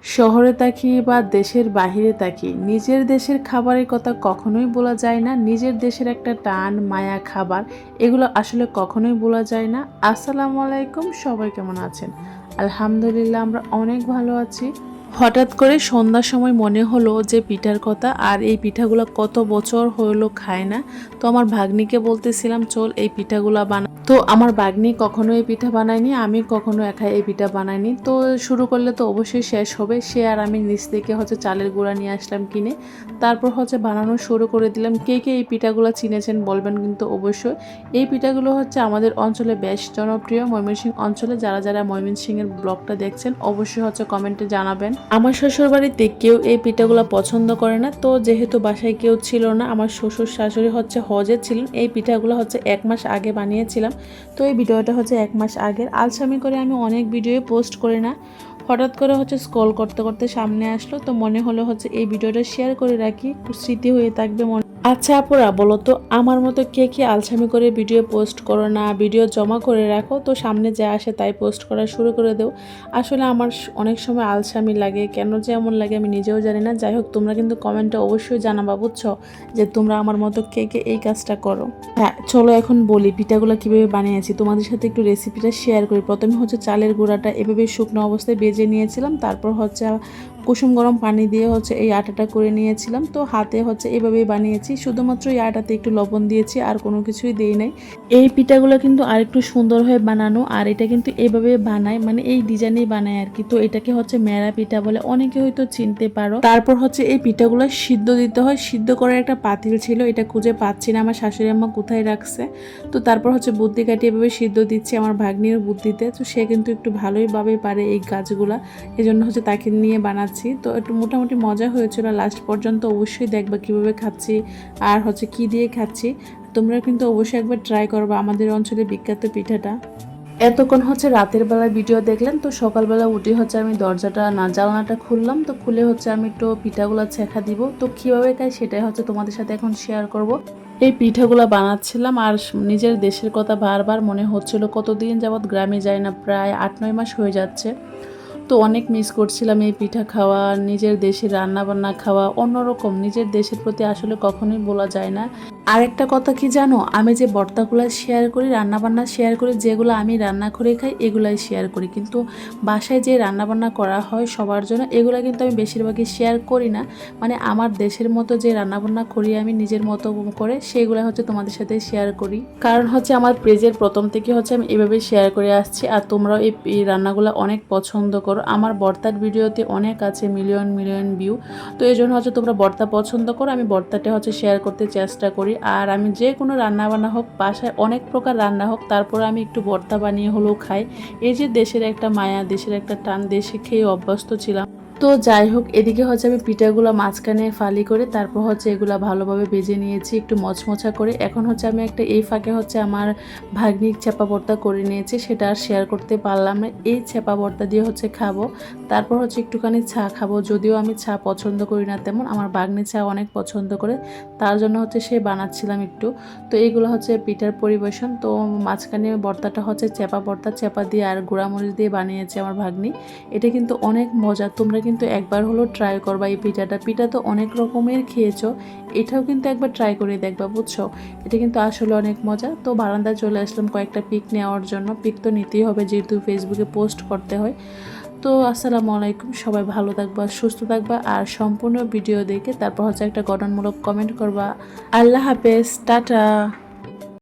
শহরে থাকি বা দেশের বাহিরে থাকি, নিজের দেশের খাবারের কথা কখনোই বলা যায় না। নিজের দেশের একটা টান মায়া খাবার, এগুলো আসলে কখনোই বলা যায় না। আসসালামু আলাইকুম, সবাই কেমন আছেন? আলহামদুলিল্লাহ, আমরা অনেক ভালো আছি। হঠাৎ করে সন্ধ্যার সময় মনে হলো যে পিঠার কথা, আর এই পিঠাগুলো কত বছর হলো খায় না। তো আমার ভাগ্নিকে বলতেছিলাম চল এই পিঠাগুলো বানা। তো আমার ভাগ্নি কখনো এই পিঠা বানায়নি, আমি কখনো একা এই পিঠা বানাইনি। তো শুরু করলে তো অবশ্যই শেষ হবে। সে আর আমি নিচ থেকে চালের গুঁড়া নিয়ে আসলাম কিনে, তারপর বানানো শুরু করে দিলাম। কে কে এই পিঠাগুলো চিনেছেন বলবেন কিন্তু অবশ্যই। এই পিঠাগুলো আমাদের অঞ্চলে বেশ জনপ্রিয়। ময়মনসিংহ অঞ্চলে যারা যারা ময়মনসিংহের ব্লগটা দেখছেন অবশ্যই কমেন্টে জানাবেন। আমার শ্বশুর বাড়িতে কেউ এই পিঠাগুলো পছন্দ করে না। তো যেহেতু বাসায় কেউ ছিল না, আমার শ্বশুর শাশুড়ি হজে ছিলেন। এই পিঠাগুলো 1 মাস আগে বানিয়েছিলাম। তো এই ভিডিওটা 1 মাস আগের। আলসামি করে আমি অনেক ভিডিও পোস্ট করি না, হঠাৎ করে স্ক্রল করতে করতে সামনে আসলো, তো মনে হলো এই ভিডিওটা শেয়ার করে রাখি, স্মৃতি হয়ে থাকবে মনে। আচ্ছা আপুরা, বলো তো আমার মতো কে কে আলসামি করে ভিডিও পোস্ট করো না, ভিডিও জমা করে রাখো, তো সামনে যা আসে তাই পোস্ট করা শুরু করে দেও। আসলে আমার অনেক সময় আলসামি লাগে, কেন যে এমন লাগে আমি নিজেও জানি না। যাই হোক, তোমরা কিন্তু কমেন্টে অবশ্যই জানাবা, বুঝছো, যে তোমরা আমার মতো কে কে এই কাজটা করো। হ্যাঁ, চলো এখন বলি পিঠাগুলো কিভাবে বানিয়েছি, তোমাদের সাথে একটু রেসিপিটা শেয়ার করি। প্রথমে চালের গুঁড়াটা এভাবে শুকনো অবস্থায় ভেজে নিয়েছিলাম, তারপর কুসুম গরম পানি দিয়ে এই আটাটা করে নিয়েছিলাম। তো হাতে এভাবেই বানিয়েছি, শুধুমাত্র এই আটাতে একটু লবণ দিয়েছি, আর কোনো কিছুই দেই নাই। এই পিঠাগুলো কিন্তু আর একটু সুন্দর হয়ে বানানো, আর এটা কিন্তু এভাবে বানায়, মানে এই ডিজাইনেই বানায় আর কি। তো এটাকে মেরা পিঠা বলে, অনেকে হয়তো চিনতে পারো। তারপর এই পিঠাগুলো সিদ্ধ দিতে হয়। সিদ্ধ করার একটা পাতিল ছিল, এটা খুঁজে পাচ্ছি না, আমার শাশুড়ি আম্মা কোথায় রাখছে। তো তারপর বুদ্ধি কাটিয়ে এভাবে সিদ্ধ দিচ্ছি আমার ভাগ্নির বুদ্ধিতে। তো সে কিন্তু একটু ভালোইভাবে পারে এই গাছগুলা, এই জন্য তাকে নিয়ে বানাচ্ছি। তো একটু মোটামুটি মজা হয়েছিল। লাস্ট পর্যন্ত অবশ্যই দেখবা কিভাবে খাচ্ছি আর কি দিয়ে খাচ্ছি। তোমরা কিন্তু অবশ্যই একবার ট্রাই করবা আমাদের অঞ্চলে বিখ্যাত পিঠাটা। এতক্ষণ রাতের বেলা ভিডিও দেখলেন, তো সকালবেলা উঠে আমি দরজাটা জানলাটা খুললাম। তো খুলে আমি একটু পিঠাগুলা ছেঁকা দিব। তো কীভাবে খাই সেটাই তোমাদের সাথে এখন শেয়ার করব। এই পিঠাগুলা বানাচ্ছিলাম, আর নিজের দেশের কথা বারবার মনে হচ্ছিল। কতদিন যাবৎ গ্রামে যাই না, প্রায় 8-9 মাস হয়ে যাচ্ছে। তো অনেক মিস করছিলাম এই পিঠা খাওয়া, নিজের দেশের রান্না বান্না খাওয়া, অন্যরকম। নিজের দেশের প্রতি আসলে কখনোই বলা যায় না। আরেকটা কথা কি জানো, আমি যে ভর্তাগুলো শেয়ার করি, রান্নাবান্না শেয়ার করি, যেগুলো আমি রান্না করে খাই এগুলাই শেয়ার করি, কিন্তু বাসায় যে রান্নাবান্না করা হয় সবার জন্য এগুলো কিন্তু আমি বেশিরভাগই শেয়ার করি না। মানে আমার দেশের মতো যে রান্নাবান্না করি আমি নিজের মতো করে, সেগুলো তোমাদের সাথে শেয়ার করি। কারণ আমার পেজের প্রথম থেকে আমি এভাবে শেয়ার করে আসছি, আর তোমরাও এই রান্নাগুলো অনেক পছন্দ করো। আমার ভর্তার ভিডিওতে অনেক আছে, মিলিয়ন মিলিয়ন ভিউ। তো এই জন্য তোমরা ভর্তা পছন্দ করো, আমি ভর্তাটা শেয়ার করতে চেষ্টা করি। আর আমি যে কোনো রান্না বান্না হোক, বাসায় অনেক প্রকার রান্না হোক, তারপরে আমি একটু ভর্তা বানিয়ে হলেও খাই। এই যে দেশের একটা মায়া, দেশের একটা টান, দেশে খেয়ে অভ্যস্ত ছিলাম। তো যাই হোক, এদিকে আমি পিঠাগুলো মাঝখানে ফালি করে তারপর এগুলা ভালোভাবে ভেজে নিয়েছি একটু মচমচা করে। এখন আমি একটা এই ফাঁকে আমার ভাগ্নির ছেপা ভর্তা করে নিয়েছি, সেটা আর শেয়ার করতে পারলাম না। এই ছেপা ভর্তা দিয়ে খাবো, তারপর একটুখানি চা খাবো। যদিও আমি চা পছন্দ করি না তেমন, আমার ভাগ্নি চা অনেক পছন্দ করে, তার জন্য সে বানাচ্ছিলাম একটু। তো এইগুলো পিঠার পরিবেশন। তো মাঝখানে ভর্তাটা চেপা ভর্তা, চেপা দিয়ে আর গুঁড়ামরিচ দিয়ে বানিয়েছে আমার ভাগ্নি। এটা কিন্তু অনেক মজা, তোমরা কিন্তু একবার হলো ট্রাই করবা এই পিঠাটা। পিঠা তো অনেক রকমের খেয়েছো, এটাও কিন্তু একবার ট্রাই করে দেখবা, বুঝছো। এটা কিন্তু আসলে অনেক মজা। তো বারান্দায় চলে আসলাম কয়েকটা পিক নেওয়ার জন্য। পিক তো নিতেই হবে, যেহেতু ফেসবুকে পোস্ট করতে হয়। তো আসসালামু আলাইকুম, সবাই ভালো থাকবা, সুস্থ থাকবা, আর সম্পূর্ণ ভিডিও দেখে তারপর একটা গঠনমূলক কমেন্ট করবা। আল্লাহ হাফেজ, টাটা।